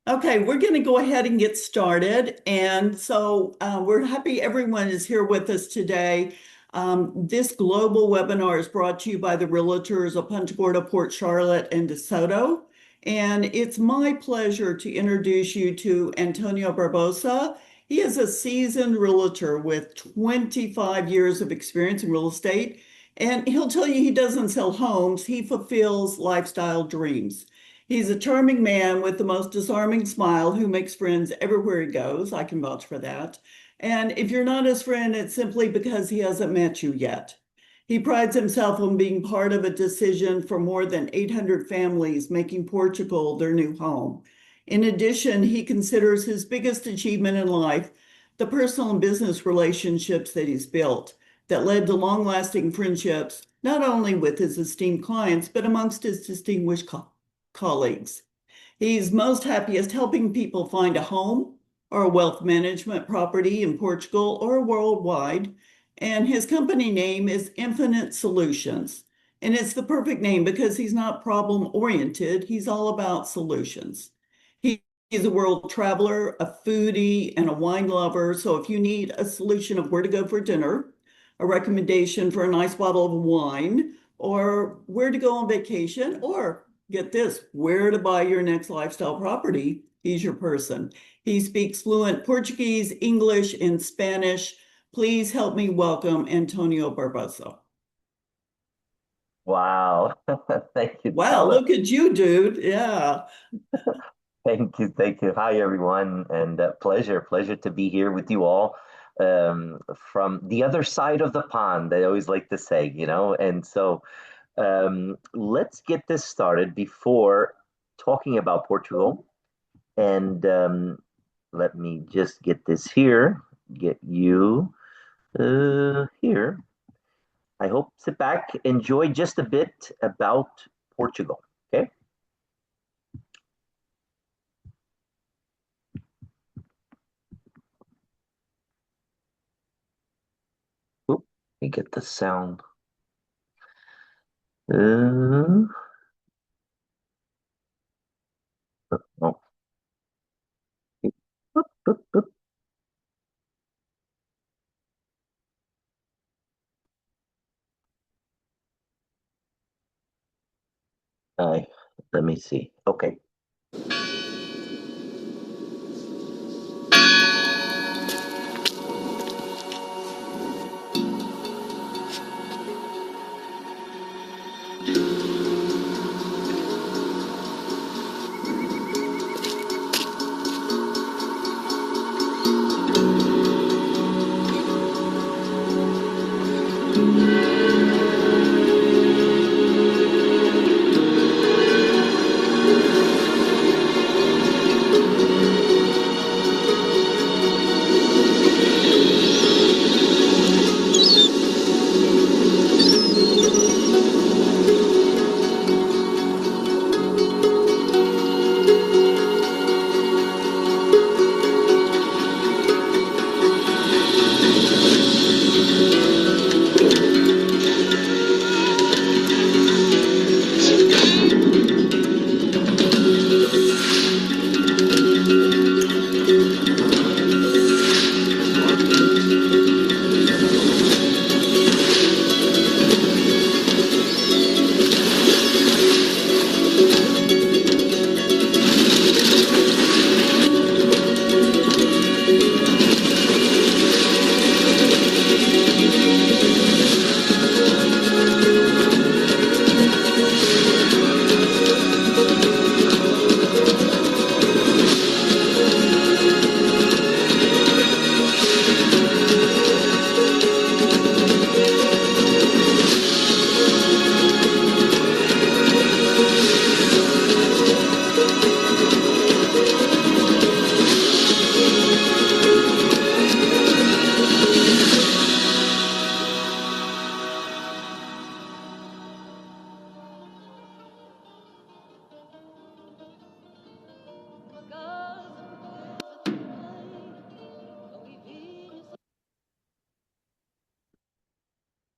Okay, we're going to go ahead and get started. We're happy everyone is here with us today. This global webinar is brought to you by the Realtors of Punta Gorda, Port Charlotte, and DeSoto. And it's my pleasure to introduce you to Antonio Barbosa. He is a seasoned realtor with 25 years of experience in real estate. And he'll tell you he doesn't sell homes, he fulfills lifestyle dreams. He's a charming man with the most disarming smile who makes friends everywhere he goes. I can vouch for that. And if you're not his friend, it's simply because he hasn't met you yet. He prides himself on being part of a decision for more than 800 families making Portugal their new home. In addition, he considers his biggest achievement in life the personal and business relationships that he's built that led to long lasting friendships, not only with his esteemed clients, but amongst his distinguished colleagues. He's most happiest helping people find a home or a wealth management property in Portugal or worldwide. And his company name is Infinite Solutions. And it's the perfect name because he's not problem oriented, he's all about solutions. He's a world traveler, a foodie, and a wine lover. So if you need a solution of where to go for dinner, a recommendation for a nice bottle of wine, or where to go on vacation, or get this, where to buy your next lifestyle property, he's your person. He speaks fluent Portuguese, English, and Spanish. Please help me welcome Antonio Barbosa. Wow. Thank you, Wow, Tala. look at you, dude. Yeah. Thank you. Thank you. Hi, everyone. And pleasure to be here with you all from the other side of the pond, I always like to say, And so let's get this started before talking about Portugal. And let me just get this here, get you here. I hope sit back, enjoy just a bit about Portugal. Okay. Oop, let me get the sound. Uh, oh, oop, oop, oop. I, let me see. Okay.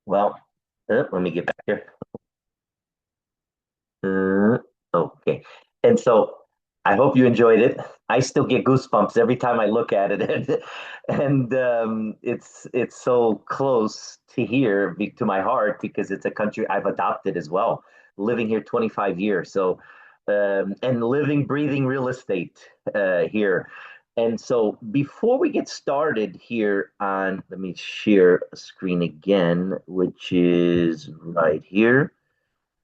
Well, let me get back here. Uh, okay. And so I hope you enjoyed it. I still get goosebumps every time I look at it, and it's so close to here, to my heart, because it's a country I've adopted as well, living here 25 years. So, and living, breathing real estate here. And so, before we get started here on, let me share a screen again, which is right here.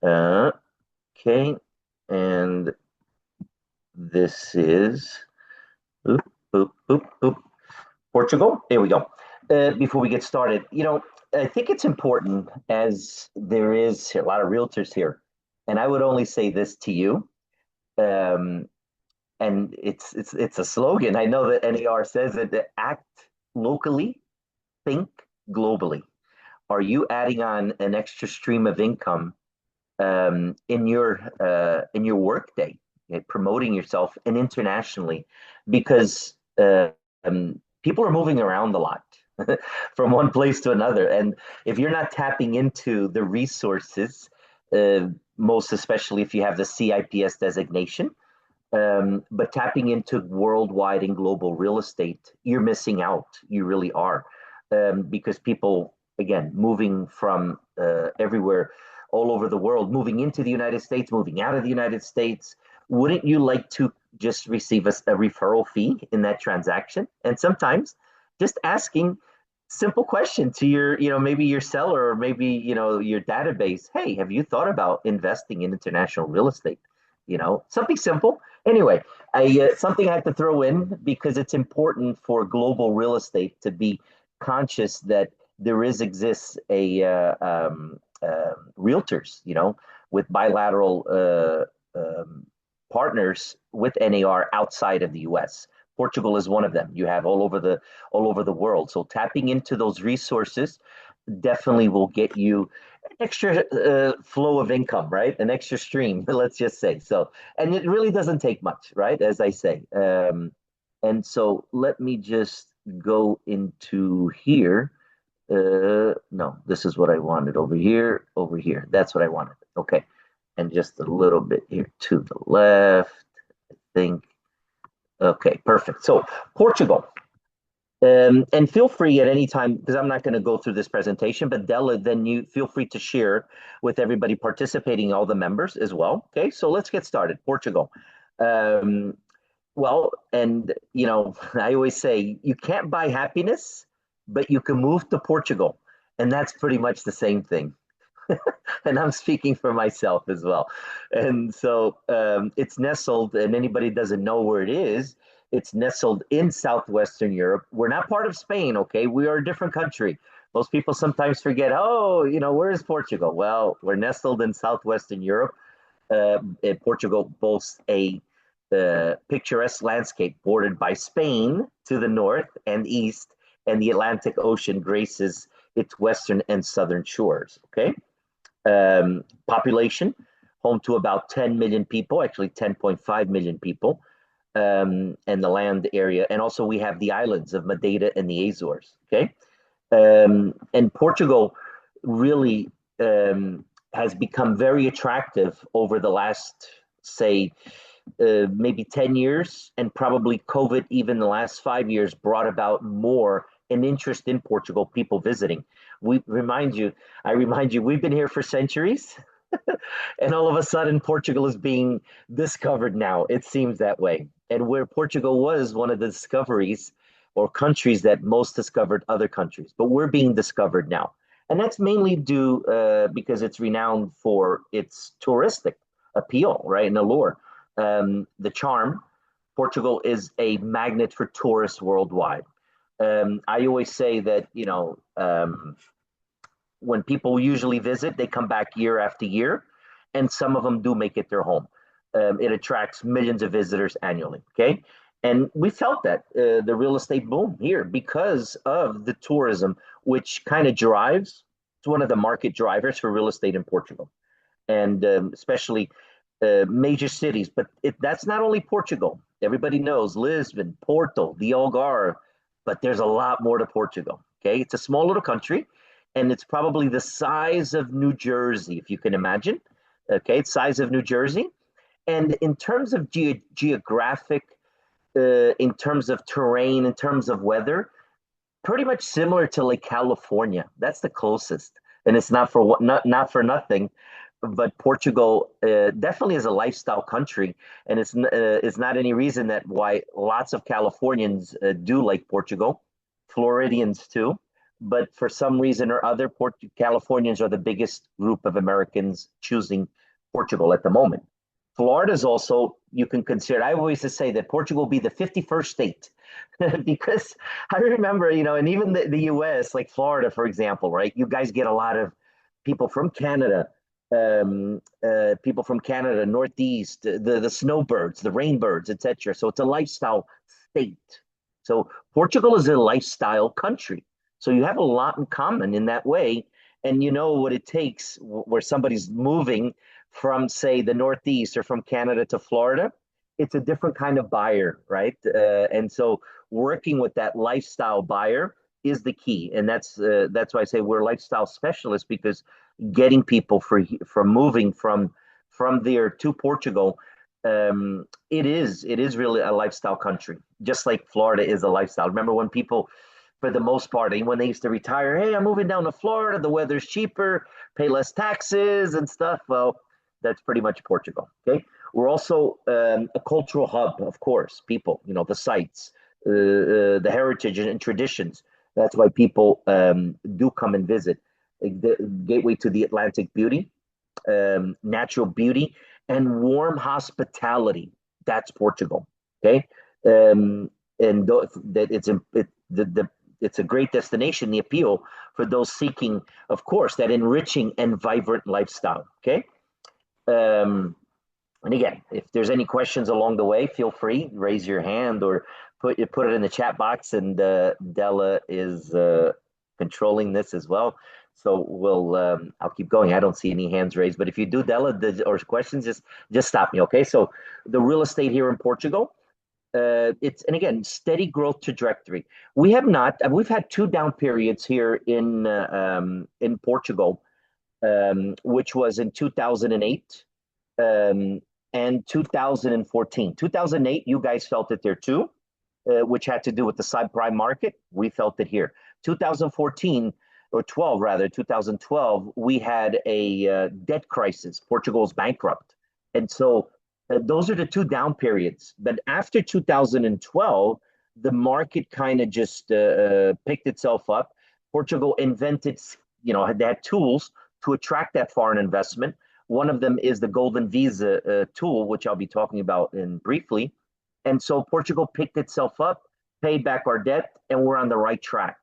Okay, and this is. Oop, oop, oop, oop. Portugal. There we go. Before we get started, I think it's important as there is a lot of realtors here, and I would only say this to you, um, and it's a slogan. I know that NAR says it, that act locally, think globally. Are you adding on an extra stream of income in your workday, promoting yourself and internationally, because people are moving around a lot from one place to another, and if you're not tapping into the resources, most especially if you have the CIPS designation, but tapping into worldwide and global real estate, you're missing out. You really are, because people, again, moving from everywhere, all over the world, moving into the United States, moving out of the United States. Wouldn't you like to just receive a referral fee in that transaction? And sometimes just asking simple question to your, maybe your seller, or maybe, your database. Hey, have you thought about investing in international real estate? Something simple. Anyway, I something I have to throw in because it's important for global real estate to be conscious that there exists a realtors, with bilateral partners with NAR outside of the U.S. Portugal is one of them. You have all over the world. So tapping into those resources definitely will get you extra flow of income, right? An extra stream, let's just say. So, and it really doesn't take much, right? As I say. And so let me just go into here. No, this is what I wanted over here, over here. That's what I wanted. Okay. And just a little bit here to the left, I think. Okay, perfect. So Portugal. And feel free at any time, because I'm not going to go through this presentation, but Della, then you feel free to share with everybody participating, all the members as well. Okay, so let's get started. Portugal. Um, well, and I always say you can't buy happiness, but you can move to Portugal. And that's pretty much the same thing. And I'm speaking for myself as well. And so it's nestled, and anybody doesn't know where it is, it's nestled in southwestern Europe. We're not part of Spain, okay? We are a different country. Most people sometimes forget, oh, where is Portugal? Well, we're nestled in southwestern Europe. Portugal boasts a picturesque landscape bordered by Spain to the north and east, and the Atlantic Ocean graces its western and southern shores, okay? Population, home to about 10 million people, actually 10.5 million people, and the land area. And also we have the islands of Madeira and the Azores, okay? And Portugal really has become very attractive over the last, say, maybe 10 years, and probably COVID, even the last 5 years, brought about more an interest in Portugal, people visiting. I remind you, we've been here for centuries, and all of a sudden, Portugal is being discovered now. It seems that way. And where Portugal was one of the discoveries or countries that most discovered other countries, but we're being discovered now. And that's mainly due because it's renowned for its touristic appeal, right? And allure, the charm. Portugal is a magnet for tourists worldwide. I always say that, when people usually visit, they come back year after year, and some of them do make it their home. It attracts millions of visitors annually. Okay. And we felt that the real estate boom here because of the tourism, which kind of drives, it's one of the market drivers for real estate in Portugal, and especially major cities. But that's not only Portugal. Everybody knows Lisbon, Porto, the Algarve, but there's a lot more to Portugal. Okay, it's a small little country, and it's probably the size of New Jersey, if you can imagine. Okay, it's size of New Jersey, and in terms of geographic in terms of terrain, in terms of weather, pretty much similar to like California. That's the closest, and it's not for not for nothing. But Portugal definitely is a lifestyle country, and it's not any reason that why lots of Californians do like Portugal, Floridians too. But for some reason or other, Californians are the biggest group of Americans choosing Portugal at the moment. Florida is also, you can consider, I always say that Portugal will be the 51st state because I remember, and even the US, like Florida, for example, right? You guys get a lot of people from Canada, Northeast, the snowbirds, the rainbirds, etc. So it's a lifestyle state. So Portugal is a lifestyle country. So you have a lot in common in that way. And you know what it takes where somebody's moving from, say, the Northeast or from Canada to Florida. It's a different kind of buyer, right? And so working with that lifestyle buyer is the key. And that's why I say we're lifestyle specialists, because getting people from moving from there to Portugal, it is really a lifestyle country, just like Florida is a lifestyle. Remember when people, for the most part, when they used to retire, hey, I'm moving down to Florida, the weather's cheaper, pay less taxes and stuff. Well, that's pretty much Portugal. Okay, we're also a cultural hub, of course. People, the sites, the heritage and traditions. That's why people do come and visit. Like the gateway to the Atlantic beauty, natural beauty, and warm hospitality. That's Portugal. Okay, and that it's a great destination. The appeal for those seeking, of course, that enriching and vibrant lifestyle. Okay. And again, if there's any questions along the way, feel free, raise your hand or put it in the chat box, and Della is controlling this as well. So I'll keep going. I don't see any hands raised, but if you do, Della, or questions, just stop me, okay? So the real estate here in Portugal, and again, steady growth trajectory. We've had two down periods here in Portugal, which was in 2008 and 2014. 2008, you guys felt it there too, which had to do with the subprime market. We felt it here. 2014 or 12 rather, 2012, we had a debt crisis. Portugal's bankrupt, and so those are the two down periods. But after 2012, the market kind of just picked itself up. Portugal invented, they had tools to attract that foreign investment. One of them is the Golden Visa tool, which I'll be talking about briefly. And so Portugal picked itself up, paid back our debt, and we're on the right track.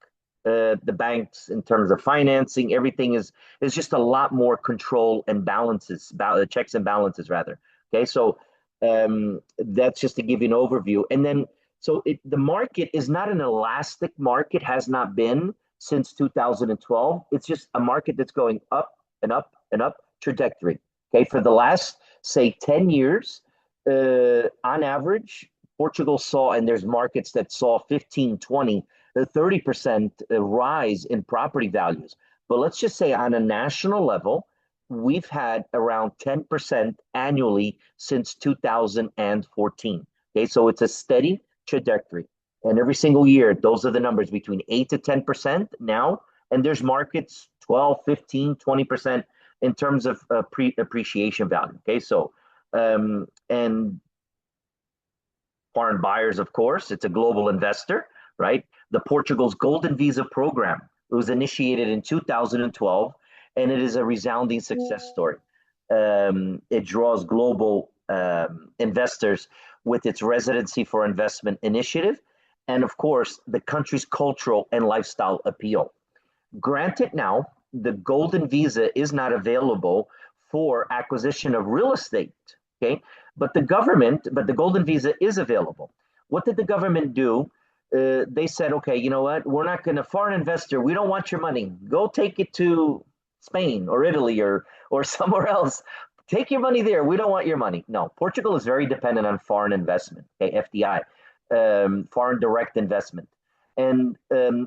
The banks, in terms of financing, everything is just a lot more control and balances, checks and balances rather. Okay, so that's just to give you an overview. And then, so the market is not an elastic market, has not been since 2012. It's just a market that's going up and up and up trajectory. Okay, for the last, say, 10 years, on average, Portugal saw, and there's markets that saw 15, 20, 30% rise in property values. But let's just say on a national level, we've had around 10% annually since 2014. Okay, so it's a steady trajectory. And every single year, those are the numbers, between 8 to 10% now. And there's markets 12, 15, 20% in terms of appreciation value. Okay, so, and foreign buyers, of course, it's a global investor, right? The Portugal's Golden Visa program, it was initiated in 2012, and it is a resounding success story. It draws global investors with its residency for investment initiative, and of course, the country's cultural and lifestyle appeal. Granted, now, the Golden Visa is not available for acquisition of real estate, okay? But the Golden Visa is available. What did the government do? They said, okay, you know what? We're not going to, foreign investor, we don't want your money. Go take it to Spain or Italy or somewhere else. Take your money there. We don't want your money. No, Portugal is very dependent on foreign investment, okay, FDI, foreign direct investment. And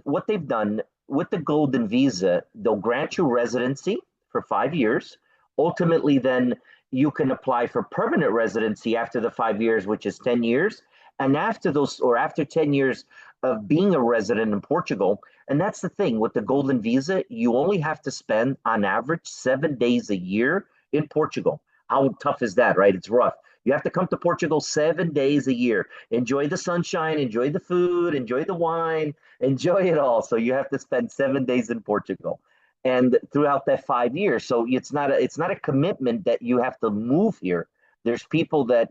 what they've done with the Golden Visa, they'll grant you residency for 5 years. Ultimately, then you can apply for permanent residency after the 5 years, which is 10 years. And after 10 years of being a resident in Portugal, and that's the thing with the golden visa, you only have to spend on average 7 days a year in Portugal. How tough is that, right? It's rough. You have to come to Portugal 7 days a year. Enjoy the sunshine, enjoy the food, enjoy the wine, enjoy it all. So you have to spend 7 days in Portugal. And throughout that 5 years, so it's not a commitment that you have to move here. There's people that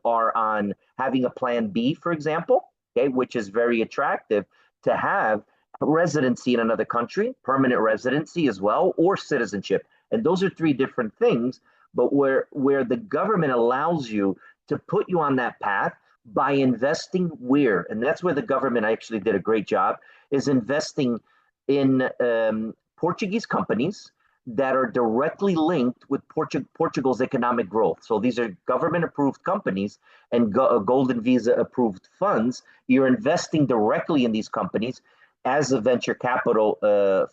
are on having a plan B, for example, okay, which is very attractive to have residency in another country, permanent residency as well, or citizenship. And those are three different things, but where the government allows you to put you on that path by investing where, and that's where the government actually did a great job, is investing in Portuguese companies that are directly linked with Portugal's economic growth. So these are government approved companies and Golden Visa approved funds. You're investing directly in these companies as a venture capital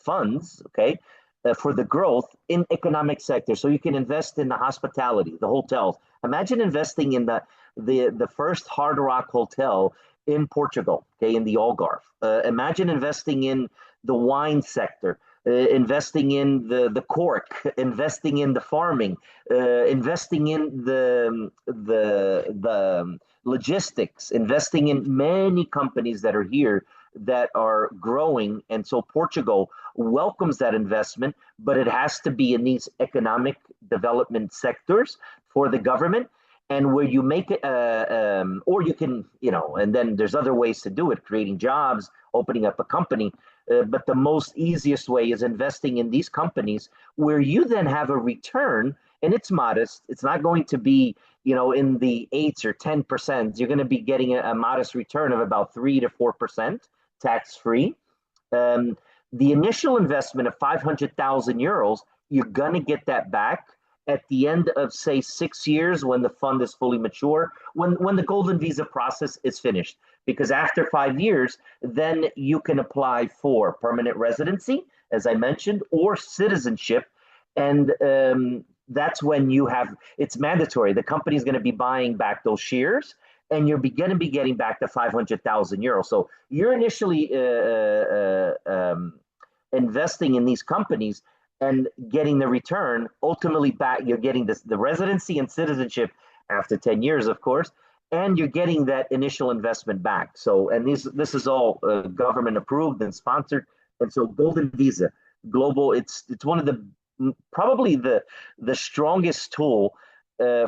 funds, okay, for the growth in economic sector. So you can invest in the hospitality, the hotels. Imagine investing in the first Hard Rock hotel in Portugal, okay, in the Algarve. Imagine investing in the wine sector, investing in the cork, investing in the farming, investing in the logistics, investing in many companies that are here that are growing. And so Portugal welcomes that investment, but it has to be in these economic development sectors for the government. And where you make it, or you can, and then there's other ways to do it, creating jobs, opening up a company. But the most easiest way is investing in these companies where you then have a return, and it's modest. It's not going to be, in the 8s or 10%. You're going to be getting a modest return of about 3 to 4% tax-free. The initial investment of 500,000 euros, you're going to get that back at the end of, say, 6 years when the fund is fully mature, when the golden visa process is finished. Because after 5 years, then you can apply for permanent residency, as I mentioned, or citizenship. And that's when it's mandatory. The company is going to be buying back those shares, and you're going to be getting back the 500,000 euros. So you're initially investing in these companies and getting the return. Ultimately back, you're getting the residency and citizenship after 10 years, of course, and you're getting that initial investment back. So, and this is all government approved and sponsored. And so Golden Visa Global, it's one of probably the strongest tool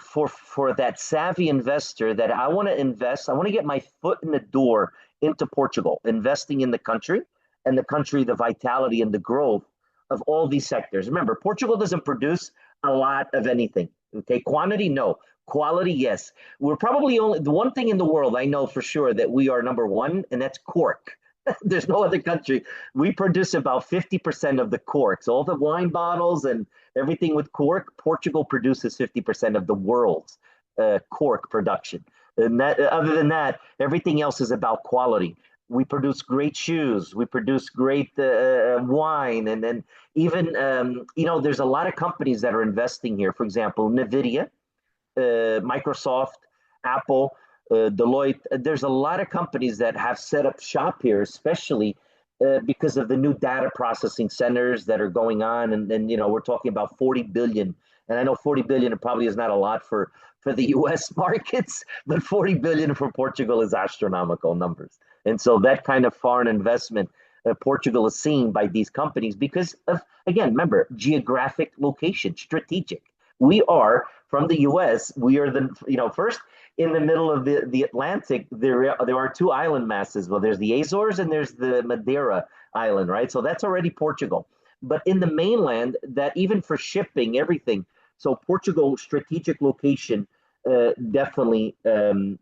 for that savvy investor that I want to invest. I want to get my foot in the door into Portugal, investing in the country, the vitality and the growth of all these sectors. Remember, Portugal doesn't produce a lot of anything. Okay, quantity, no. Quality, yes. We're probably only the one thing in the world I know for sure that we are number one, and that's cork. There's no other country. We produce about 50% of the corks, all the wine bottles and everything with cork. Portugal produces 50% of the world's cork production. And that, other than that, everything else is about quality. We produce great shoes. We produce great wine, and then even there's a lot of companies that are investing here. For example, Nvidia, Microsoft, Apple, Deloitte. There's a lot of companies that have set up shop here, especially because of the new data processing centers that are going on. And then we're talking about 40 billion. And I know 40 billion probably is not a lot for the U.S. markets, but 40 billion for Portugal is astronomical numbers. And so that kind of foreign investment Portugal is seeing by these companies because of, again, remember, geographic location, strategic. We are from the U.S. We are first in the middle of the Atlantic. There are two island masses. Well, there's the Azores and there's the Madeira Island, right? So that's already Portugal. But in the mainland, that even for shipping, everything. So Portugal strategic location definitely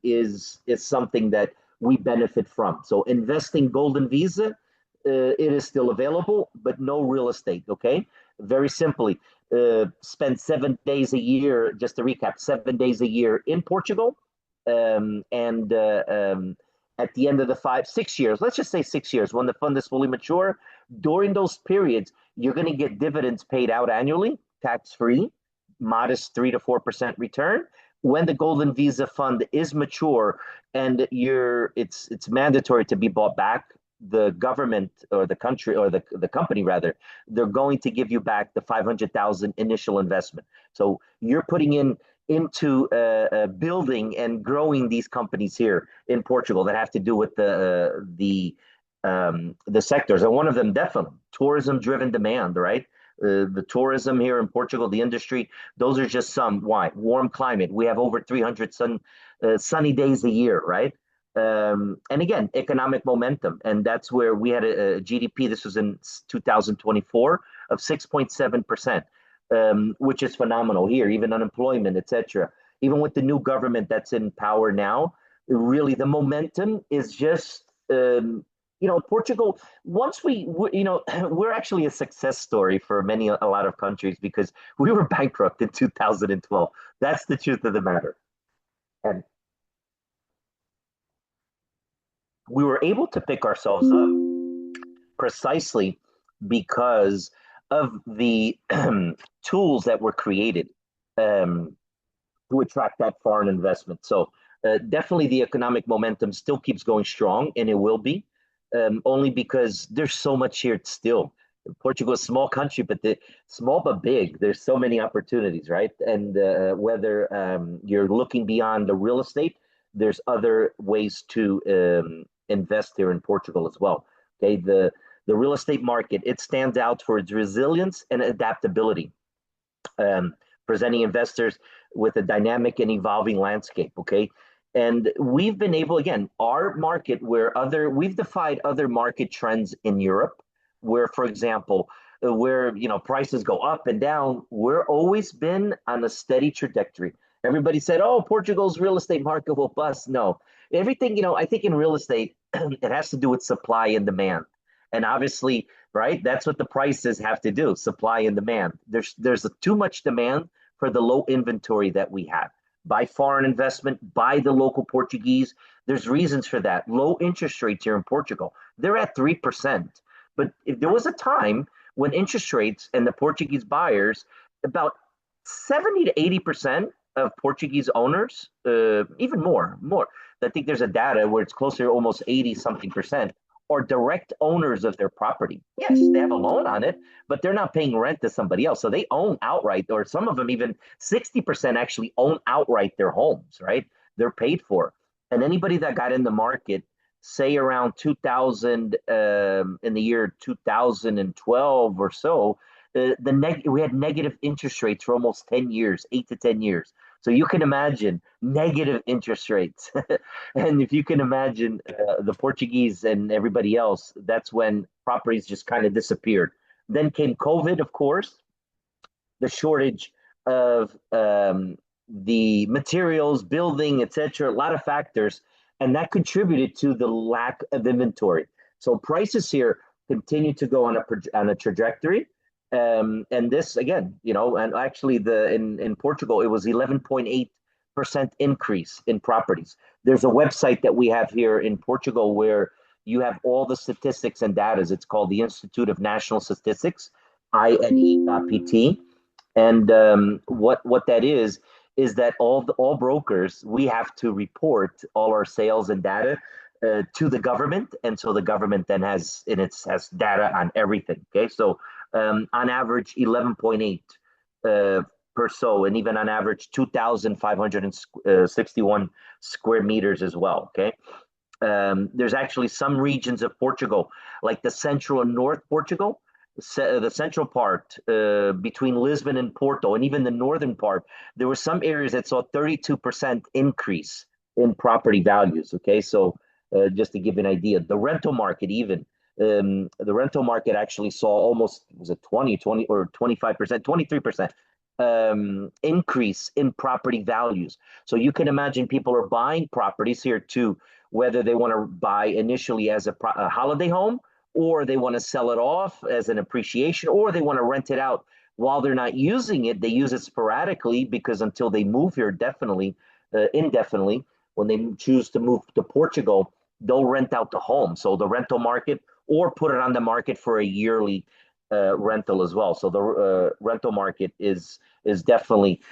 is something that we benefit from. So investing Golden Visa, it is still available, but no real estate. Okay, very simply, spend 7 days a year. Just to recap, 7 days a year in Portugal, and at the end of the 6 years, let's just say 6 years, when the fund is fully mature, during those periods, you're going to get dividends paid out annually, tax free, modest 3 to 4% return, when the Golden Visa Fund is mature and it's mandatory to be bought back, the government or the country or the company rather, they're going to give you back the 500,000 initial investment. So you're putting into building and growing these companies here in Portugal that have to do with the sectors, and one of them definitely tourism driven demand, right? The tourism here in Portugal, the industry, those are just some. Why? Warm climate. We have over 300 sunny days a year, right? And again, economic momentum. And that's where we had a GDP, this was in 2024, of 6.7%, which is phenomenal here, even unemployment, etc. Even with the new government that's in power now, really the momentum is just, Portugal, once we're actually a success story for a lot of countries because we were bankrupt in 2012. That's the truth of the matter. And we were able to pick ourselves up precisely because of the tools that were created to attract that foreign investment. So definitely the economic momentum still keeps going strong, and it will be only because there's so much here still. Portugal is a small country, but small but big. There's so many opportunities, right? And whether you're looking beyond the real estate, there's other ways to invest here in Portugal as well. Okay, the real estate market, it stands out for its resilience and adaptability, presenting investors with a dynamic and evolving landscape. Okay, and we've been able, again, our market we've defied other market trends in Europe, where, for example, where prices go up and down, we're always been on a steady trajectory. Everybody said, "Oh, Portugal's real estate market will bust." No, everything, I think in real estate, it has to do with supply and demand. And obviously, right, that's what the prices have to do, supply and demand. There's too much demand for the low inventory that we have by foreign investment, by the local Portuguese. There's reasons for that. Low interest rates here in Portugal, they're at 3%. But if there was a time when interest rates and the Portuguese buyers, about 70 to 80% of Portuguese owners, even more. I think there's a data where it's closer to almost 80 something percent, are direct owners of their property. Yes, they have a loan on it, but they're not paying rent to somebody else. So they own outright, or some of them even 60% actually own outright their homes, right? They're paid for. And anybody that got in the market, say around 2000, in the year 2012 or so, we had negative interest rates for almost 10 years, 8 to 10 years. So you can imagine negative interest rates. And if you can imagine the Portuguese and everybody else, that's when properties just kind of disappeared. Then came COVID, of course, the shortage of the materials, building, etc., a lot of factors, and that contributed to the lack of inventory. So prices here continue to go on a trajectory. And this again, and actually in Portugal, it was 11.8% increase in properties. There's a website that we have here in Portugal where you have all the statistics and data. It's called the Institute of National Statistics, INE.pt. And what that is that all brokers, we have to report all our sales and data to the government, and so the government then has data on everything. Okay, so on average 11.8 per so, and even on average 2,561 square meters as well. Okay, there's actually some regions of Portugal, like the central and north Portugal, the central part between Lisbon and Porto, and even the northern part, there were some areas that saw 32% increase in property values. Okay, so just to give you an idea, the rental market, even the rental market actually saw almost, was it 20 or 25%, 23% increase in property values. So you can imagine people are buying properties here too, whether they want to buy initially as a holiday home, or they want to sell it off as an appreciation, or they want to rent it out while they're not using it. They use it sporadically because until they move here indefinitely, when they choose to move to Portugal, they'll rent out the home. So the rental market, or put it on the market for a yearly rental as well. So the rental market is definitely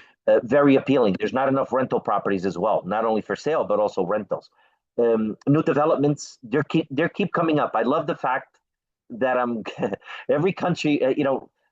very appealing. There's not enough rental properties as well, not only for sale but also rentals. New developments, they keep coming up. I love the fact that I'm every country.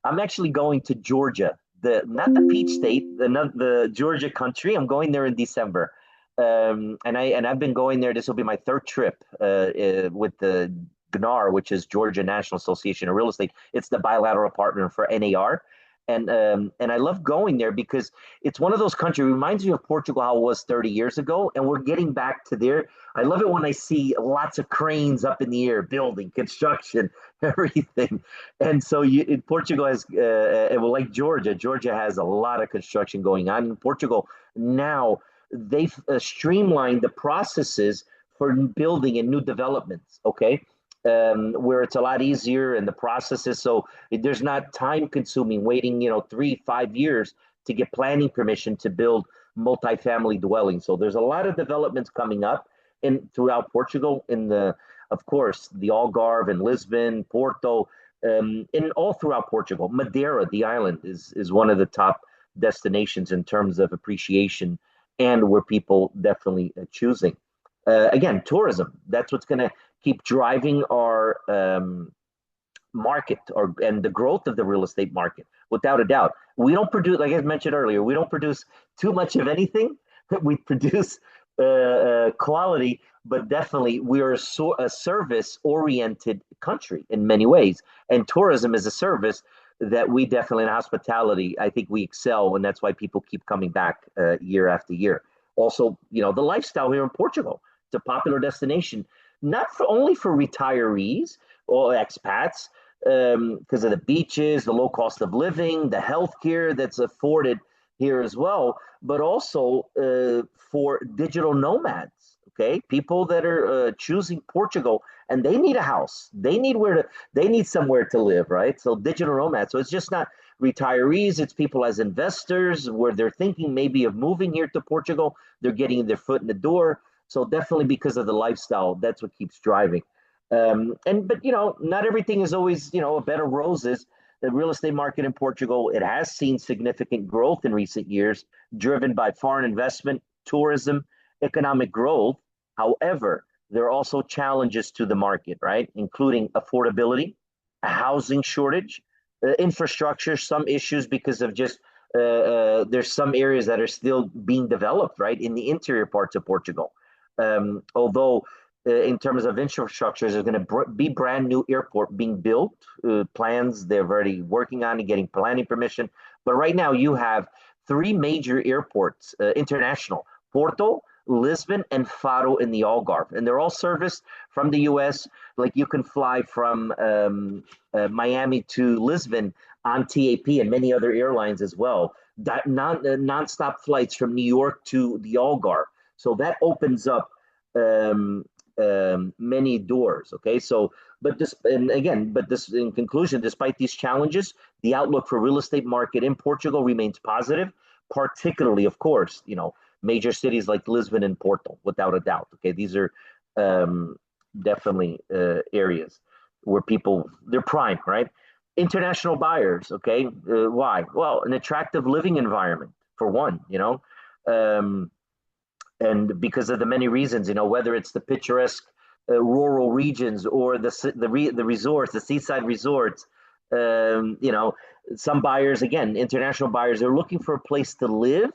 I'm actually going to Georgia, the not the peach state, the Georgia country. I'm going there in December, and I've been going there. This will be my third trip with the GNAR, which is Georgia National Association of Real Estate. It's the bilateral partner for NAR. And I love going there because it's one of those countries. It reminds me of Portugal, how it was 30 years ago, and we're getting back to there. I love it when I see lots of cranes up in the air, building, construction, everything. And so Portugal has, well, like Georgia, Georgia has a lot of construction going on. In Portugal now, they've streamlined the processes for building and new developments. Okay. Where it's a lot easier and the processes, so there's not time consuming waiting 3 5 years to get planning permission to build multifamily dwellings. So there's a lot of developments coming up in throughout Portugal, in the of course the Algarve and Lisbon, Porto, and all throughout Portugal. Madeira, the island, is one of the top destinations in terms of appreciation, and where people definitely choosing. Again, tourism. That's what's going to keep driving our market, and the growth of the real estate market, without a doubt. We don't produce, like I mentioned earlier, we don't produce too much of anything. We produce quality, but definitely we are a service-oriented country in many ways, and tourism is a service that we definitely, in hospitality, I think we excel, and that's why people keep coming back year after year. Also, the lifestyle here in Portugal, it's a popular destination, not only for retirees or expats, because of the beaches, the low cost of living, the healthcare that's afforded here as well, but also for digital nomads. Okay, people that are choosing Portugal, and they need a house, they need somewhere to live, right? So digital nomads. So it's just not retirees; it's people as investors, where they're thinking maybe of moving here to Portugal. They're getting their foot in the door. So definitely because of the lifestyle, that's what keeps driving. But not everything is always a bed of roses. The real estate market in Portugal, it has seen significant growth in recent years, driven by foreign investment, tourism, economic growth. However, there are also challenges to the market, right? Including affordability, a housing shortage, infrastructure, some issues because of just there's some areas that are still being developed, right, in the interior parts of Portugal. Although in terms of infrastructure, there's going to be brand new airport being built. Plans they're already working on and getting planning permission. But right now you have three major airports, international: Porto, Lisbon, and Faro in the Algarve, and they're all serviced from the U.S. Like you can fly from Miami to Lisbon on TAP and many other airlines as well. That non-stop flights from New York to the Algarve. So that opens up many doors. Okay, so but this in conclusion, despite these challenges, the outlook for real estate market in Portugal remains positive, particularly, of course, major cities like Lisbon and Porto, without a doubt. Okay, these are definitely areas where they're prime, right? International buyers. Okay, why? Well, an attractive living environment for one. Um, and because of the many reasons, whether it's the picturesque rural regions or the resorts, the seaside resorts. um, you know, some buyers, again, international buyers, they're looking for a place to live,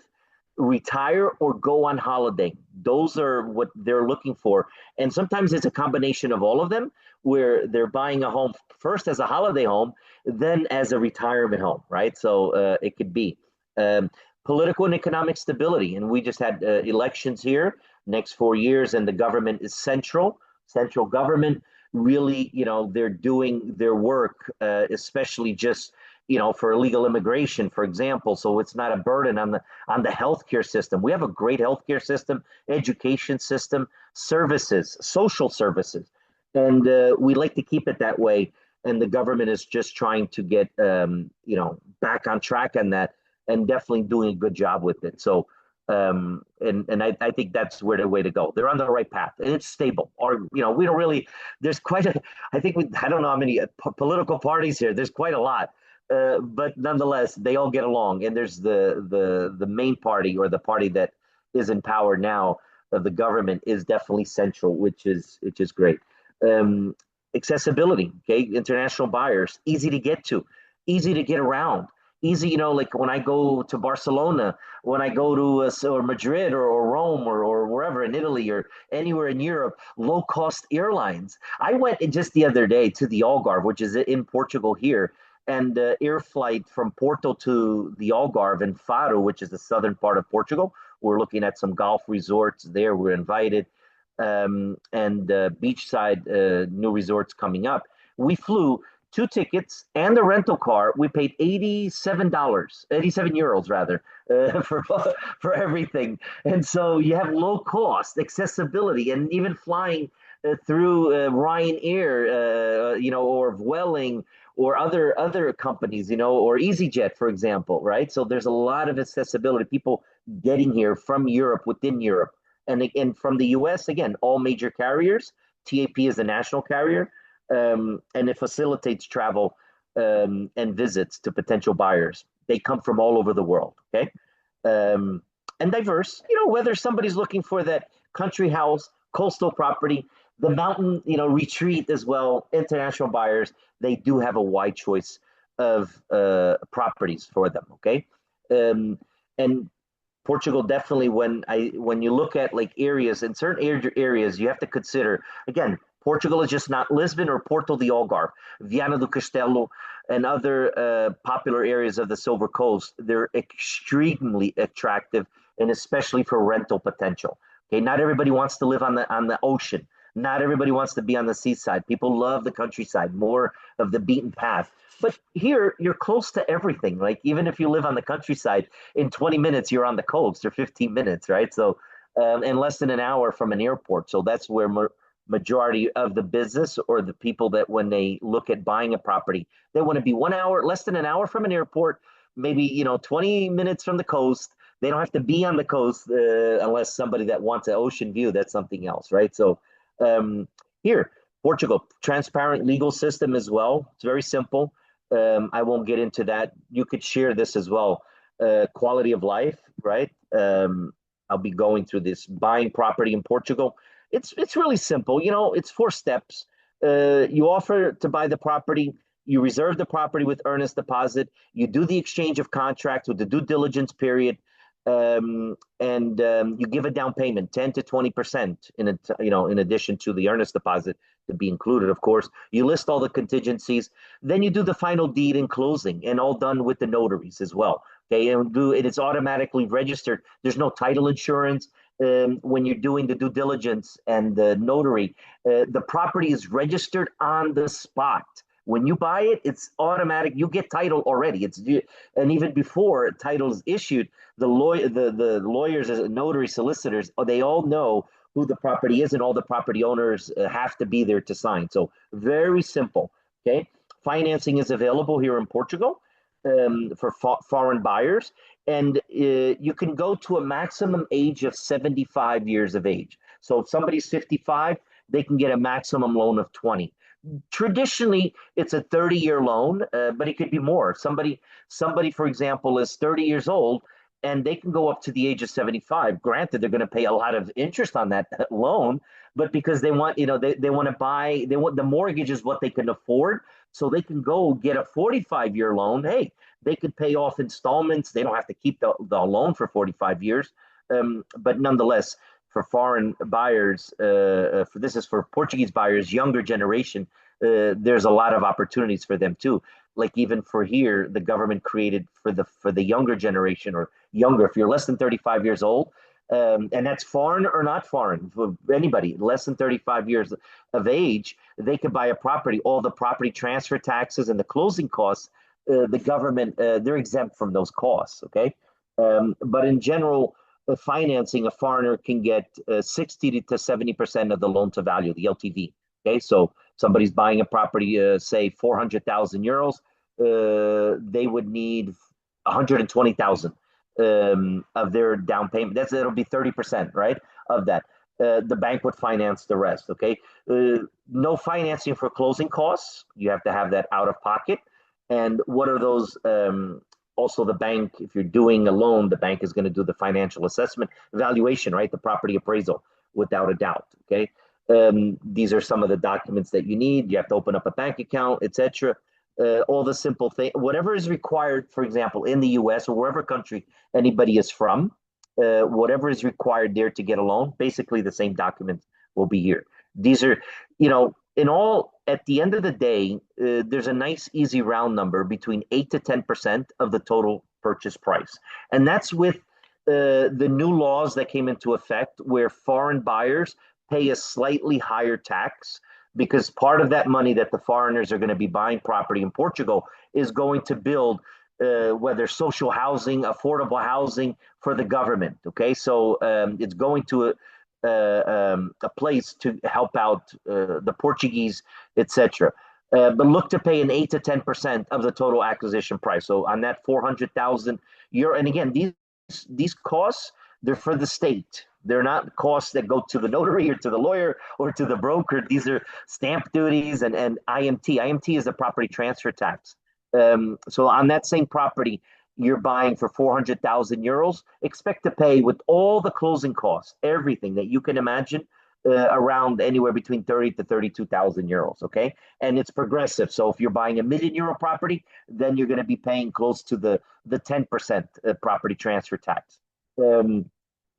retire, or go on holiday. Those are what they're looking for, and sometimes it's a combination of all of them, where they're buying a home first as a holiday home, then as a retirement home, right? So it could be. Um, Political and economic stability. And we just had elections here next 4 years, and the government is central government. Really, they're doing their work, especially just, for illegal immigration, for example. So it's not a burden on the healthcare system. We have a great healthcare system, education system, services, social services, and we like to keep it that way. And the government is just trying to get, back on track on that, and definitely doing a good job with it. So, and I think that's where the way to go. They're on the right path, and it's stable. Or, we don't really. There's quite a. I think I don't know how many political parties here. There's quite a lot, but nonetheless, they all get along. And there's the main party, or the party that is in power now of the government, is definitely central, which is great. Um, Accessibility, okay, international buyers, easy to get to, easy to get around, easy. Like when I go to Barcelona, when I go to or Madrid, or Rome, or wherever in Italy, or anywhere in Europe, low cost airlines. I went just the other day to the Algarve, which is in Portugal here, and air flight from Porto to the Algarve and Faro, which is the southern part of Portugal. We're looking at some golf resorts there. We're invited, and beachside new resorts coming up. We flew two tickets and the rental car. We paid $87, 87 euros rather, for everything. And so you have low cost, accessibility, and even flying through Ryanair, or Vueling, or other companies, or EasyJet, for example, right? So there's a lot of accessibility. People getting here from Europe, within Europe, and again from the US. Again, all major carriers. TAP is a national carrier, and it facilitates travel, and visits to potential buyers. They come from all over the world. Okay, and diverse. Whether somebody's looking for that country house, coastal property, the mountain, retreat as well. International buyers, they do have a wide choice of properties for them. Okay, and Portugal definitely, when you look at like areas, in certain areas, you have to consider, again, Portugal is just not Lisbon or Porto de Algarve, Viana do Castelo, and other popular areas of the Silver Coast. They're extremely attractive, and especially for rental potential. Okay, not everybody wants to live on the ocean. Not everybody wants to be on the seaside. People love the countryside, more of the beaten path. But here, you're close to everything. Like, even if you live on the countryside, in 20 minutes, you're on the coast, or 15 minutes, right? So, in less than an hour from an airport. So that's where majority of the business, or the people that, when they look at buying a property, they want to be 1 hour, less than an hour from an airport, maybe, 20 minutes from the coast. They don't have to be on the coast, unless somebody that wants an ocean view, that's something else, right? So, here, Portugal, transparent legal system as well. It's very simple. I won't get into that. You could share this as well. Quality of life, right? I'll be going through this. Buying property in Portugal. It's really simple. It's 4 steps. You offer to buy the property. You reserve the property with earnest deposit. You do the exchange of contracts with the due diligence period. And you give a down payment, 10 to 20%, in addition to the earnest deposit to be included, of course. You list all the contingencies. Then you do the final deed and closing, and all done with the notaries as well. Okay, and it is automatically registered. There's no title insurance. When you're doing the due diligence and the notary, the property is registered on the spot. When you buy it, it's automatic. You get title already. And even before title is issued, the lawyers, notary, solicitors, they all know who the property is, and all the property owners have to be there to sign. So very simple. Okay, financing is available here in Portugal, for foreign buyers, and you can go to a maximum age of 75 years of age. So if somebody's 55, they can get a maximum loan of 20. Traditionally, it's a 30-year loan, but it could be more. Somebody, for example, is 30 years old, and they can go up to the age of 75. Granted, they're going to pay a lot of interest on that loan, but because they want, they want to buy, they want, the mortgage is what they can afford, so they can go get a 45-year loan. Hey, they could pay off installments. They don't have to keep the loan for 45 years. But nonetheless, for foreign buyers, this is for Portuguese buyers, younger generation, there's a lot of opportunities for them too. Like, even for here, the government created for the younger generation, or younger, if you're less than 35 years old, and that's foreign or not foreign, for anybody less than 35 years of age, they could buy a property. All the property transfer taxes and the closing costs, the government, they're exempt from those costs. Okay, but in general, financing, a foreigner can get 60 to 70% of the loan to value, the LTV. Okay, so somebody's buying a property, say 400,000 euros, they would need 120,000 of their down payment. It'll be 30%, right, of that. The bank would finance the rest. Okay, no financing for closing costs. You have to have that out of pocket. And what are those? Also, the bank, if you're doing a loan, the bank is going to do the financial assessment evaluation, right? The property appraisal, without a doubt. Okay. These are some of the documents that you need. You have to open up a bank account, etc. All the simple thing, whatever is required, for example, in the US or wherever country anybody is from, whatever is required there to get a loan, basically the same documents will be here. These are, in all, at the end of the day, there's a nice, easy round number between 8 to 10% of the total purchase price. And that's with the new laws that came into effect where foreign buyers pay a slightly higher tax because part of that money that the foreigners are going to be buying property in Portugal is going to build whether social housing, affordable housing for the government. Okay, so it's going to a place to help out the Portuguese, etc. But look to pay an 8 to 10% of the total acquisition price. So on that 400,000 euro, and again, these costs, they're for the state. They're not costs that go to the notary or to the lawyer or to the broker. These are stamp duties and IMT. IMT is the property transfer tax. So on that same property, you're buying for 400,000 euros, expect to pay with all the closing costs, everything that you can imagine, around anywhere between 30 to 32,000 euros. Okay. And it's progressive. So if you're buying €1 million property, then you're going to be paying close to the 10% property transfer tax.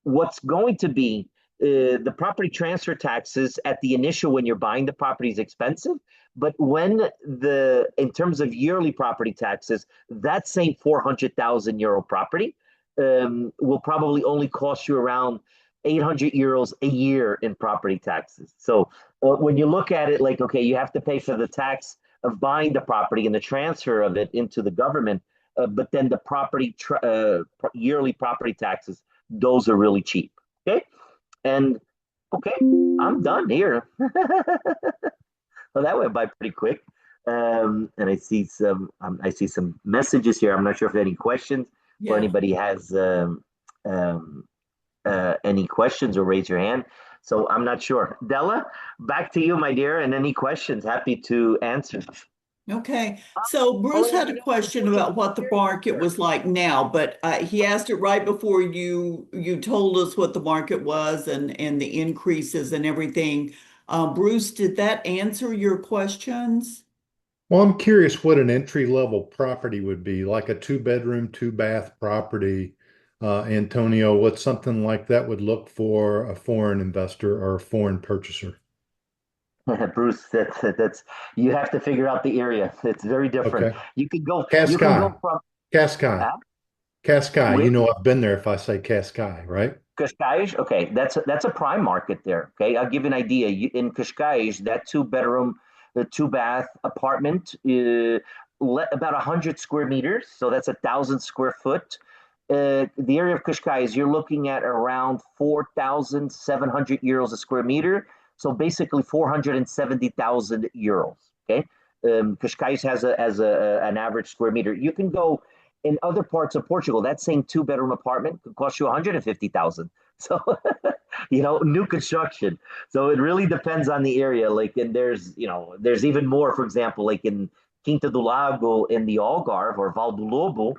What's going to be the property transfer taxes at the initial when you're buying the property is expensive, but in terms of yearly property taxes, that same 400,000 euro property will probably only cost you around 800 euros a year in property taxes. So when you look at it, like, okay, you have to pay for the tax of buying the property and the transfer of it into the government, but then the yearly property taxes, those are really cheap. Okay. And okay, I'm done here. Well, that went by pretty quick. And I see some messages here. I'm not sure if any questions or Yeah. anybody has um, any questions or raise your hand. So I'm not sure. Della, back to you, my dear. And any questions, happy to answer. Okay. So Bruce had a question about what the market was like now, but he asked it right before you told us what the market was and the increases and everything. Bruce, did that answer your questions? Well, I'm curious what an entry level property would be, like a two bedroom, two bath property. Antonio, what something like that would look for a foreign investor or a foreign purchaser. Bruce, that's you have to figure out the area. It's very different. Okay. You can Cascai, go from Cascai, uh, Cascai. where You know, I've been there if I say Cascai, right? Cascais. Okay, that's a prime market there. Okay, I'll give you an idea. In Cascais, that two bedroom, the two bath apartment, about 100 square meters. So that's 1,000 square foot. The area of Cascais, you're looking at around 4,700 euros a square meter. So basically 470,000 euros. Okay, Cascais has an average square meter. You can go in other parts of Portugal, that same two-bedroom apartment could cost you 150,000. So, new construction. So it really depends on the area. Like, and there's even more, for example, like in Quinta do Lago in the Algarve or Val do Lobo,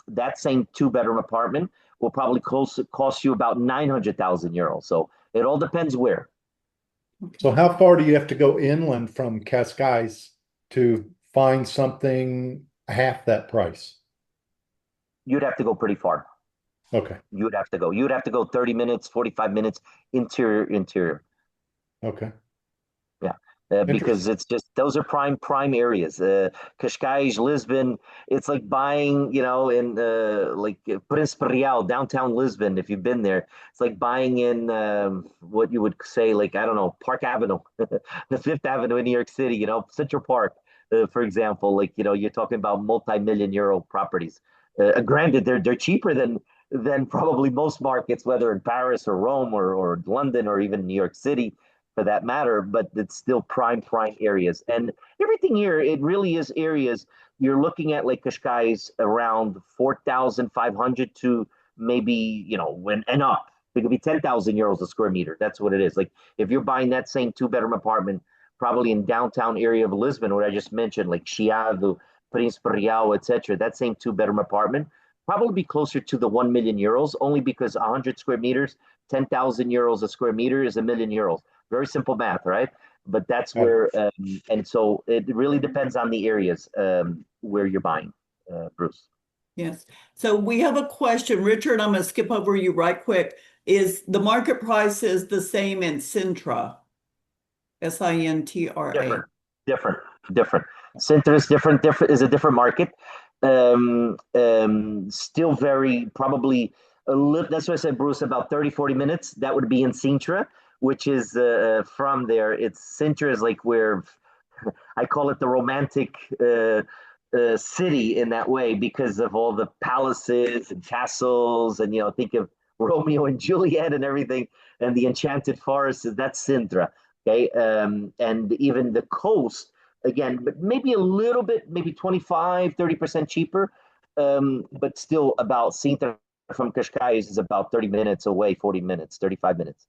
that same two-bedroom apartment will probably cost you about 900,000 euros. So it all depends where. So how far do you have to go inland from Cascais to find something half that price? You'd have to go pretty far. Okay. You'd have to go 30 minutes, 45 minutes interior. Okay. Yeah, because Interesting. it's just those are prime areas. Cascais, Lisbon. It's like buying, in like Príncipe Real, downtown Lisbon. If you've been there, it's like buying in what you would say, like I don't know, Park Avenue, the Fifth Avenue in New York City. Central Park, for example. Like you're talking about multi-million euro properties. Granted, they're cheaper than probably most markets, whether in Paris or Rome or London or even New York City for that matter, but it's still prime areas. And everything here, it really is areas you're looking at like Cascais around 4,500 to maybe, when and up. It could be 10,000 euros a square meter. That's what it is. Like if you're buying that same two-bedroom apartment, probably in downtown area of Lisbon, where I just mentioned, like Chiado, Príncipe Real, etc., that same two-bedroom apartment probably be closer to the 1 million euros, only because 100 square meters, 10,000 euros a square meter is a million euros. Very simple math, right? But that's Got it. where, and so it really depends on the areas where you're buying, Bruce. Yes. So we have a question. Richard, I'm going to skip over you right quick. Is the market price is the same in Sintra? Sintra. Different, different, different. Center is different is a different market. Still very probably a little, that's what I said, Bruce, about 30, 40 minutes. That would be in Sintra, which is from there. It's Sintra is like where I call it the romantic city in that way because of all the palaces and castles, and think of Romeo and Juliet and everything, and the enchanted forest. That's Sintra, okay, and even the coast again, but maybe a little bit, maybe 25-30% cheaper, but still about Sintra from Cascais is about 30 minutes away, 40 minutes, 35 minutes.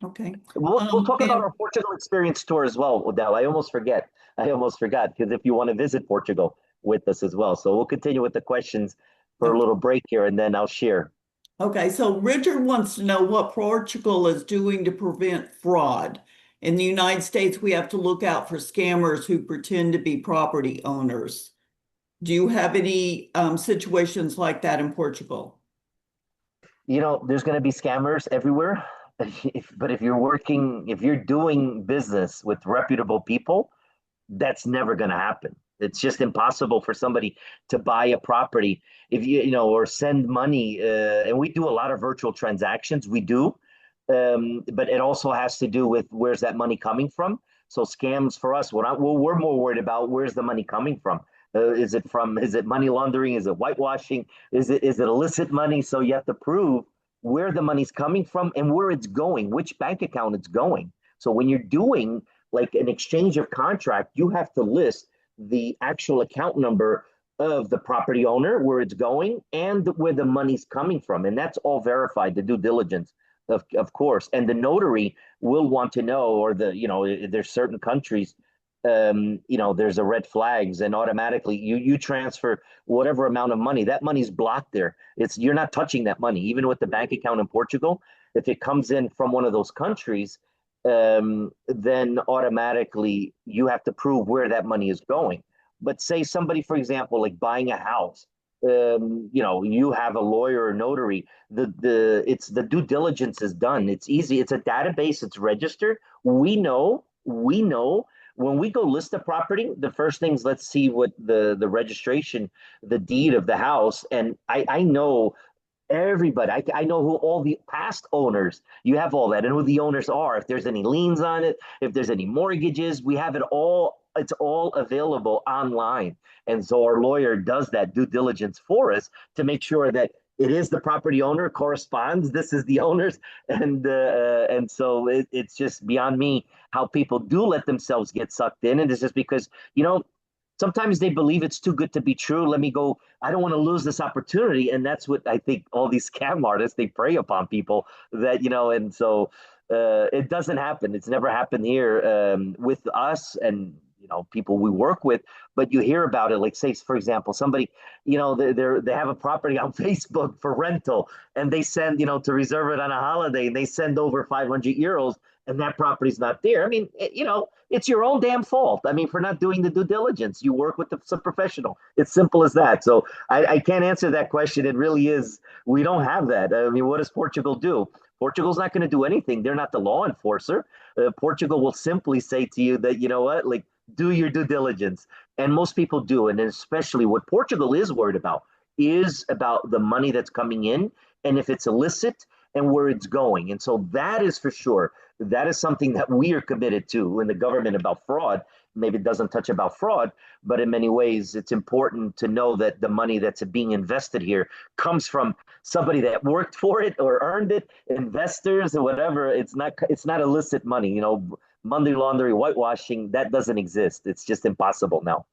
Okay. We'll talk about Ben, our Portugal experience tour as well, Odell. I almost forget. I almost forgot because if you want to visit Portugal with us as well. So we'll continue with the questions for a okay. little break here, and then I'll share. Okay, so Richard wants to know what Portugal is doing to prevent fraud. In the United States, we have to look out for scammers who pretend to be property owners. Do you have any situations like that in Portugal? There's going to be scammers everywhere. But if you're doing business with reputable people, that's never going to happen. It's just impossible for somebody to buy a property if or send money. And we do a lot of virtual transactions. We do, but it also has to do with where's that money coming from. So scams for us, we're more worried about where's the money coming from. Is it money laundering? Is it whitewashing? Is it illicit money? So you have to prove where the money's coming from and where it's going, which bank account it's going. So when you're doing like an exchange of contract, you have to list the actual account number of the property owner, where it's going, and where the money's coming from. And that's all verified, the due diligence, of course. And the notary will want to know, or there's certain countries, there's a red flags, and automatically you transfer whatever amount of money. That money's blocked there. You're not touching that money, even with the bank account in Portugal. If it comes in from one of those countries, then automatically you have to prove where that money is going. But say somebody, for example, like buying a house, you have a lawyer or notary. The due diligence is done. It's easy. It's a database. It's registered. We know when we go list a property, the first things, let's see what the registration, the deed of the house, and I know everybody. I know who all the past owners, you have all that, and who the owners are, if there's any liens on it, if there's any mortgages, we have it all. It's all available online. And so our lawyer does that due diligence for us to make sure that it is the property owner, corresponds, this is the owners. And so it's just beyond me how people do let themselves get sucked in. And it's just because, sometimes they believe it's too good to be true. Let me go. I don't want to lose this opportunity. And that's what I think all these scam artists, they prey upon people that, and so it doesn't happen. It's never happened here with us and, people we work with, but you hear about it. Like say, for example, somebody, they have a property on Facebook for rental, and they send, to reserve it on a holiday, and they send over 500 euros, and that property's not there. I mean, it's your own damn fault. I mean, for not doing the due diligence. You work with some professional. It's simple as that. So I can't answer that question. It really is. We don't have that. I mean, what does Portugal do? Portugal's not going to do anything. They're not the law enforcer. Portugal will simply say to you that, like, do your due diligence. And most people do. And especially what Portugal is worried about is about the money that's coming in, and if it's illicit, and where it's going. And so that is for sure. That is something that we are committed to in the government about fraud. Maybe it doesn't touch about fraud, but in many ways, it's important to know that the money that's being invested here comes from somebody that worked for it or earned it, investors or whatever. It's not illicit money. Money laundering, whitewashing, that doesn't exist. It's just impossible now.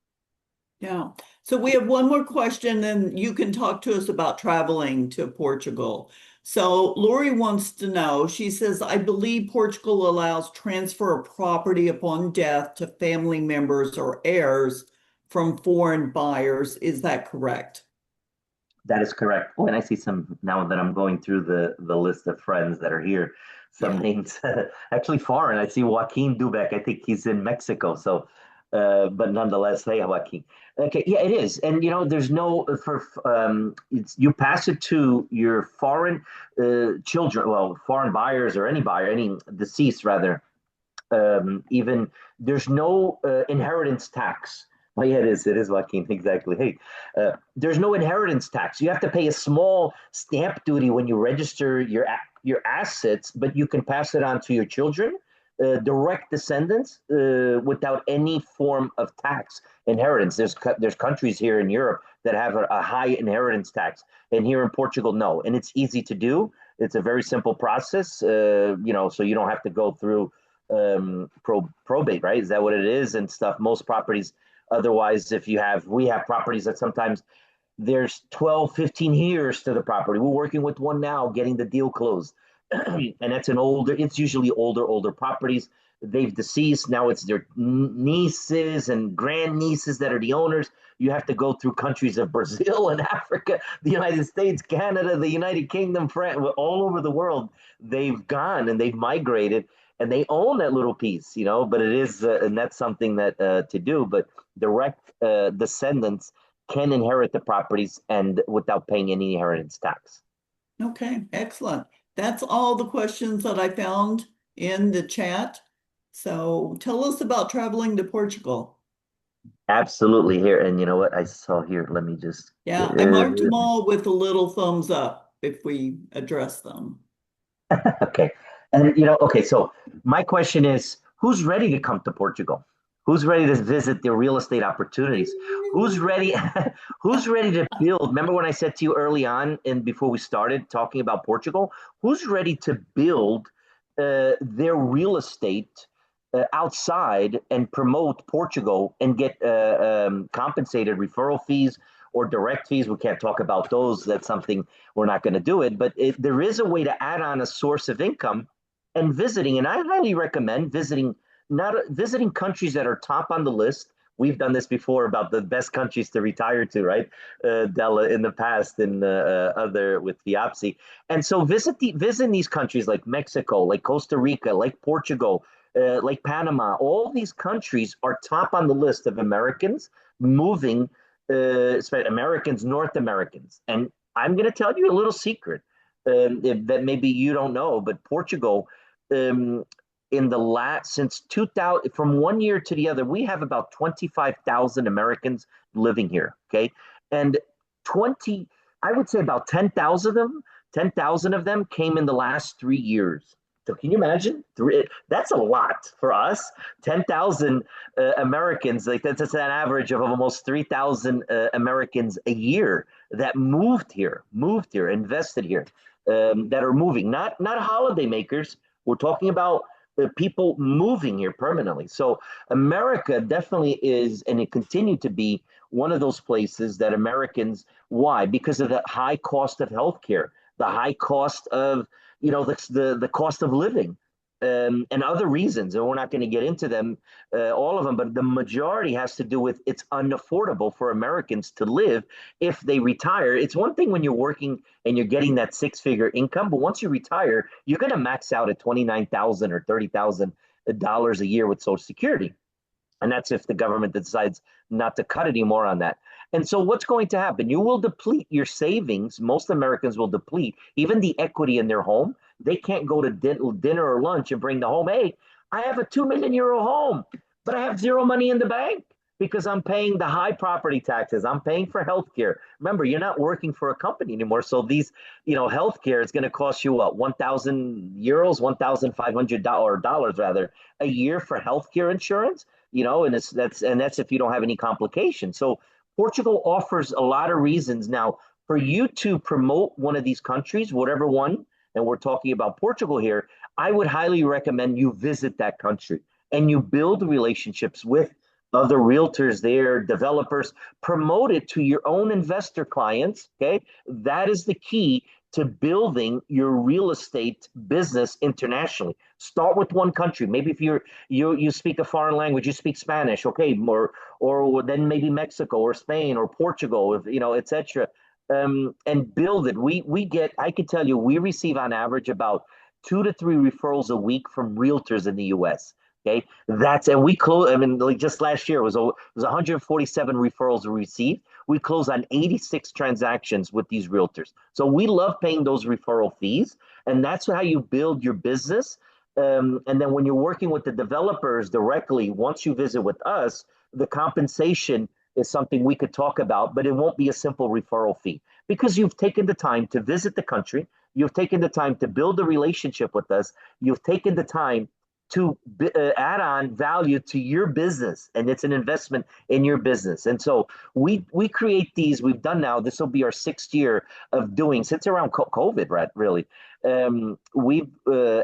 Yeah. So we have one more question, and you can talk to us about traveling to Portugal. So Lori wants to know, she says, I believe Portugal allows transfer of property upon death to family members or heirs from foreign buyers. Is that correct? That is correct. Oh, and I see some now that I'm going through the list of friends that are here, some Yeah. names actually foreign. I see Joaquin Dubeck. I think he's in Mexico. So, but nonetheless, hey, Joaquin. Okay, yeah, it is. And there's no it's you pass it to your foreign children, well, foreign buyers or any buyer, any deceased rather. Even there's no inheritance tax. Oh, yeah, it is, Joaquin, exactly. Hey, there's no inheritance tax. You have to pay a small stamp duty when you register your assets, but you can pass it on to your children, direct descendants, without any form of tax inheritance. There's countries here in Europe that have a high inheritance tax, and here in Portugal, no. And it's easy to do. It's a very simple process, so you don't have to go through probate, right? Is that what it is and stuff? Most properties, otherwise, we have properties that sometimes there's 12, 15 years to the property. We're working with one now, getting the deal closed. And it's usually older properties. They've deceased. Now it's their nieces and grandnieces that are the owners. You have to go through countries of Brazil and Africa, the United States, Canada, the United Kingdom, France, all over the world. They've gone and they've migrated and they own that little piece, but it is, and that's something that to do, but direct descendants can inherit the properties and without paying any inheritance tax. Okay, excellent. That's all the questions that I found in the chat. So tell us about traveling to Portugal. Absolutely here. And you know what I saw here? Let me just Yeah, I marked them all with a little thumbs up if we address them. okay. And okay, so my question is, who's ready to come to Portugal? Who's ready to visit the real estate opportunities? Who's ready who's ready to build? Remember when I said to you early on and before we started talking about Portugal, who's ready to build their real estate outside and promote Portugal and get compensated referral fees or direct fees? We can't talk about those. That's something we're not going to do it. But there is a way to add on a source of income and visiting. And I highly recommend visiting, not visiting countries that are top on the list. We've done this before about the best countries to retire to, right? Della in the past and other with FIAPSI. And so visiting these countries like Mexico, like Costa Rica, like Portugal, like Panama, all these countries are top on the list of Americans moving, Americans, North Americans. And I'm going to tell you a little secret that maybe you don't know, but Portugal, in the last, since 2000, from one year to the other, we have about 25,000 Americans living here. Okay. And 20, I would say about 10,000 of them came in the last 3 years. So can you imagine? That's a lot for us. 10,000 Americans, like that's an average of almost 3,000 Americans a year that moved here, invested here, that are moving, not holiday makers. We're talking about people moving here permanently. So America definitely is, and it continued to be one of those places that Americans, why? Because of the high cost of healthcare, the high cost of, the cost of living, and other reasons. And we're not going to get into them, all of them, but the majority has to do with it's unaffordable for Americans to live if they retire. It's one thing when you're working and you're getting that six-figure income, but once you retire, you're going to max out at $29,000 or $30,000 a year with Social Security. And that's if the government decides not to cut anymore on that. And so what's going to happen? You will deplete your savings. Most Americans will deplete even the equity in their home. They can't go to dinner or lunch and bring the home. Hey, I have a €2 million home, but I have zero money in the bank because I'm paying the high property taxes. I'm paying for healthcare. Remember, you're not working for a company anymore. So these, healthcare is going to cost you what, €1,000, $1,500 rather a year for healthcare insurance. And that's if you don't have any complications. So Portugal offers a lot of reasons now for you to promote one of these countries, whatever one, and we're talking about Portugal here. I would highly recommend you visit that country and you build relationships with other realtors there, developers, promote it to your own investor clients. Okay, that is the key. to building your real estate business internationally. Start with one country. Maybe if you speak a foreign language, you speak Spanish, okay, or then maybe Mexico or Spain or Portugal, if, etc. And build it. We get. I could tell you, we receive on average about 2 to 3 referrals a week from realtors in the U.S. Okay, and we close. I mean, like just last year was 147 referrals we received. We closed on 86 transactions with these realtors. So we love paying those referral fees, and that's how you build your business. And then when you're working with the developers directly, once you visit with us, the compensation is something we could talk about, but it won't be a simple referral fee because you've taken the time to visit the country, you've taken the time to build a relationship with us, you've taken the time to add on value to your business, and it's an investment in your business. And so we create these. We've done now. This will be our 6th year of doing since around COVID, right? Really, we've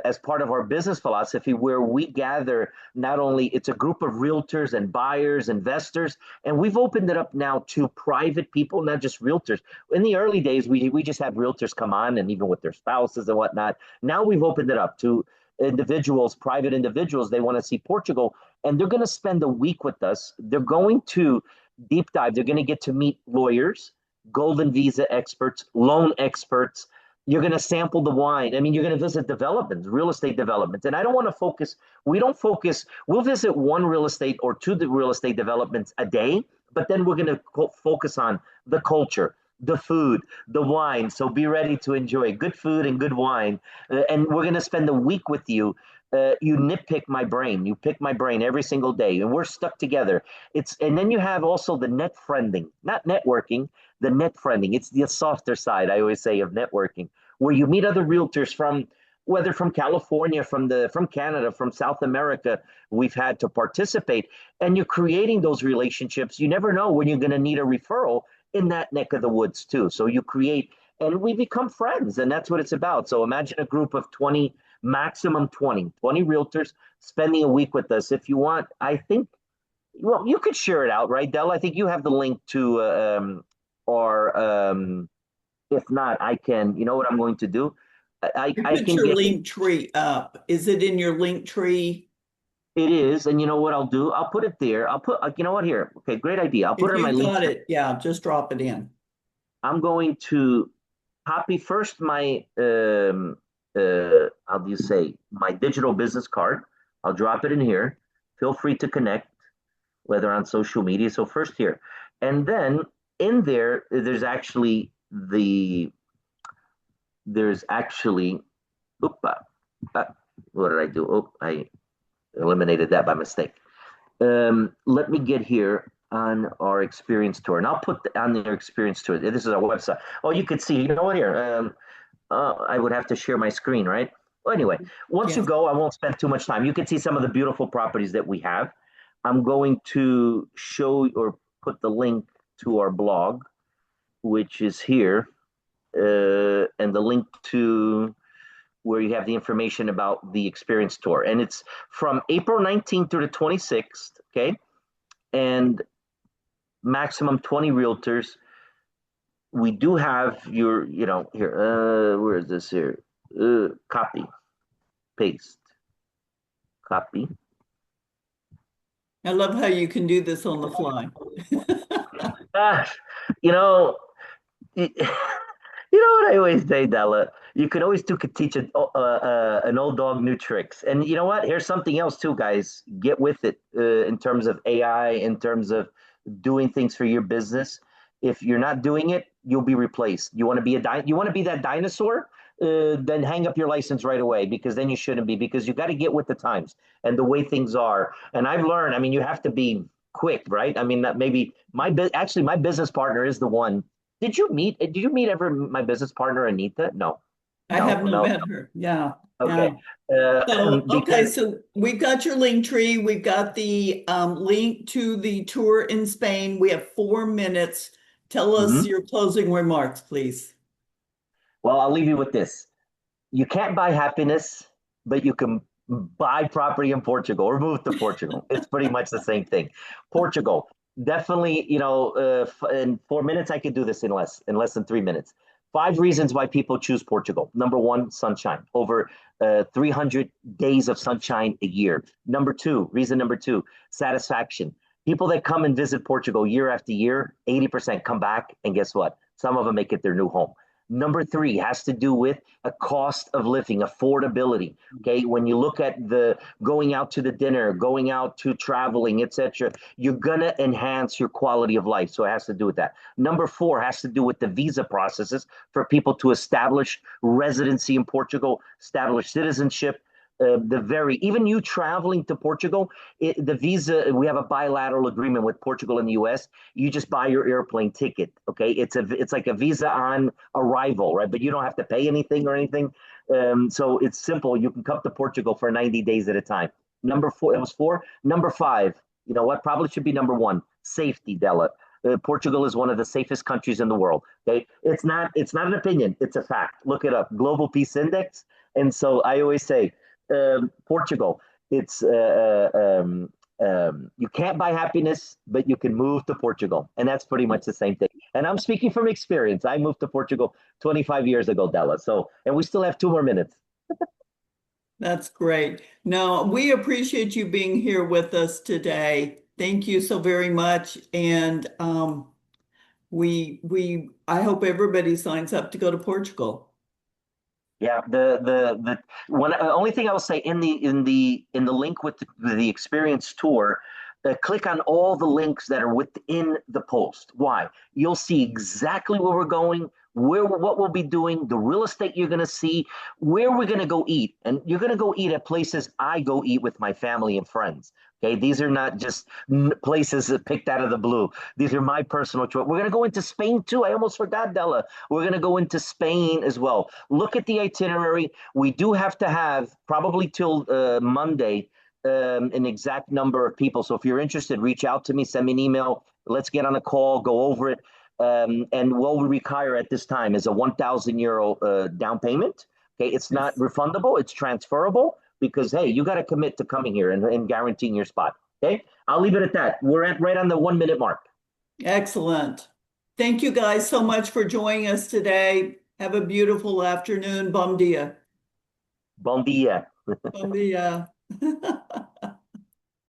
as part of our business philosophy, where we gather not only it's a group of realtors and buyers, investors, and we've opened it up now to private people, not just realtors. In the early days, we just had realtors come on, and even with their spouses and whatnot. Now we've opened it up to individuals, private individuals. They want to see Portugal, and they're going to spend a week with us. They're going to deep dive. They're going to get to meet lawyers, golden visa experts, loan experts. You're going to sample the wine. I mean, you're going to visit developments, real estate developments. And I don't want to focus. We don't focus. We'll visit one real estate or 2 real estate developments a day, but then we're going to focus on the culture, the food, the wine. So be ready to enjoy good food and good wine. And we're going to spend a week with you. You nitpick my brain. You pick my brain every single day, and we're stuck together. And then you have also the net friending, not networking, the net friending. It's the softer side, I always say, of networking, where you meet other realtors from whether from California, from Canada, from South America. We've had to participate, and you're creating those relationships. You never know when you're going to need a referral in that neck of the woods too. So you create, and we become friends, and that's what it's about. So imagine a group of 20, maximum 20 realtors spending a week with us. If you want, I think, well, you could share it out, right, Del? I think you have the link to, if not, I can, you know what I'm going to do? I Put can your get, link tree up. Is it in your link tree? it is, and you know what I'll do? I'll put it there. I'll put, you know what, here, okay, great idea. I'll put If it in my you've link. got it, yeah, just drop it in. I'm going to copy first my, how do you say, my digital business card. I'll drop it in here. Feel free to connect, whether on social media. So first here, and then in there, oop, what did I do? Oh, I eliminated that by mistake. Let me get here on our experience tour, and I'll put on their experience tour. This is our website. Oh, you can see, you know what, here, I would have to share my screen, right? Well, anyway, once you Yes. go, I won't spend too much time. You can see some of the beautiful properties that we have. I'm going to show or put the link to our blog, which is here, and the link to where you have the information about the experience tour. And it's from April 19th through the 26th, okay? And maximum 20 realtors. We do have your, here, where is this here? Copy, paste, copy. I love how you can do this on the fly. Ah, you know, you know what I always say, Della? You can always teach an old dog new tricks. And you know what? Here's something else too, guys. Get with it in terms of AI, in terms of doing things for your business. If you're not doing it, you'll be replaced. You want to be you want to be that dinosaur? Then hang up your license right away, because then you shouldn't be, because you got to get with the times and the way things are. And I've learned, I mean, you have to be quick, right? I mean, that maybe actually my business partner is the one. Did you meet ever my business partner, Anita? No, I have not no. met her. Yeah. Yeah. Okay. So, okay, Because so we've got your link tree. We've got the link to the tour in Spain. We have 4 minutes. Tell us Mhm. your closing remarks, please. Well, I'll leave you with this. You can't buy happiness, but you can buy property in Portugal or move to Portugal. It's pretty much the same thing. Portugal, definitely, in 4 minutes, I could do this in less than 3 minutes. 5 reasons why people choose Portugal. Number 1, sunshine. Over 300 days of sunshine a year. Reason number 2, satisfaction. People that come and visit Portugal year after year, 80% come back, and guess what? Some of them make it their new home. Number 3 has to do with a cost of living, affordability. Okay, when you look at the going out to the dinner, going out to traveling, etc., you're gonna enhance your quality of life. So it has to do with that. Number 4 has to do with the visa processes for people to establish residency in Portugal, establish citizenship. Even you traveling to Portugal, the visa, we have a bilateral agreement with Portugal and the US. You just buy your airplane ticket. Okay, it's like a visa on arrival, right? But you don't have to pay anything or anything. So it's simple. You can come to Portugal for 90 days at a time. Number 4, it was 4. Number 5, you know what? Probably should be number 1. Safety, Della. Portugal is one of the safest countries in the world. Okay, it's not an opinion. It's a fact. Look it up. Global Peace Index. And so I always say, Portugal, it's you can't buy happiness, but you can move to Portugal, and that's pretty much the same thing. And I'm speaking from experience. I moved to Portugal 25 years ago, Della. So, and we still have 2 more minutes. That's great. No, we appreciate you being here with us today. Thank you so very much. And I hope everybody signs up to go to Portugal. Yeah, the one only thing I will say in the link with the experience tour, click on all the links that are within the post. Why? You'll see exactly where we're going, what we'll be doing, the real estate you're going to see, where we're going to go eat, and you're going to go eat at places I go eat with my family and friends. Okay, these are not just places picked out of the blue. These are my personal choice. We're going to go into Spain too. I almost forgot, Della. We're going to go into Spain as well. Look at the itinerary. We do have to have probably till Monday an exact number of people. So if you're interested, reach out to me, send me an email. Let's get on a call, go over it. And what we require at this time is a 1,000 euro down payment. Okay, it's not refundable, it's transferable because, hey, you got to commit to coming here and guaranteeing your spot. Okay, I'll leave it at that. We're at right on the 1 minute mark. Excellent. Thank you guys so much for joining us today. Have a beautiful afternoon. Bom dia. Bom dia. Bom dia.